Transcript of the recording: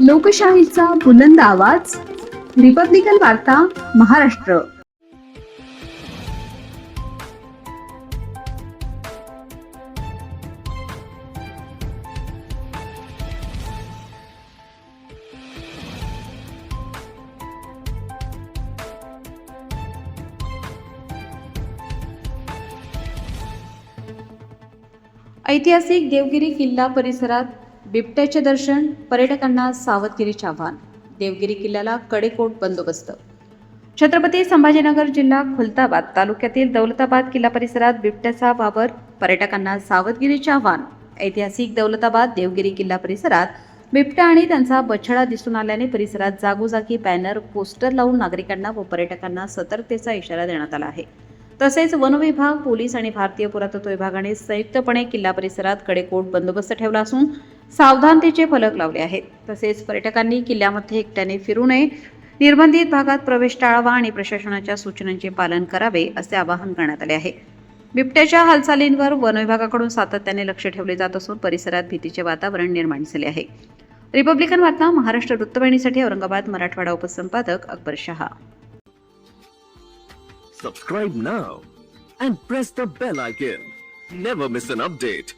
लोकशाहीचा बुलंद आवाज, रिपब्लिकन वार्ता, महाराष्ट्र. ऐतिहासिक देवगिरी किल्ला परिसरात बिबट्याचे दर्शन, पर्यटकांना सावधगिरीचे आवाहन. देवगिरी किल्ल्याला कडेकोट बंदोबस्त. छत्रपती संभाजीनगर जिल्हा खुलताबाद तालुक्यातील दौलताबाद किल्ला परिसरात बिबट्याचा वावर, पर्यटकांना सावधगिरीचे आवाहन. ऐतिहासिक दौलताबाद देवगिरी किल्ला परिसरात बिबट्या आणि त्यांचा बछडा दिसून आल्याने परिसरात जागोजागी बॅनर, पोस्टर लावून नागरिकांना व पर्यटकांना सतर्कतेचा इशारा देण्यात आला आहे. तसेच वन विभाग, पोलीस आणि भारतीय पुरातत्व विभागाने संयुक्तपणे किल्ला परिसरात कडेकोट बंदोबस्त ठेवला असून सावधानतेचे फलक लावले आहेत. तसेच पर्यटकांनी किल्ल्यामध्ये एकट्याने फिरू नये, निर्बंधित भागात प्रवेश टाळावा आणि प्रशासनाच्या सूचनांचे पालन करावे असे आवाहन करण्यात आले आहे. बिबट्याच्या हालचालींवर वन विभागाकडून सातत्याने लक्ष ठेवले जात असून परिसरात भीतीचे वातावरण निर्माण झाले आहे. रिपब्लिकन वार्ता, Maharashtra वृत्तवाहिनीसाठी Aurangabad, Marathwada उपसंपादक Akbar Shah. Subscribe now and press the bell icon. Never miss an update.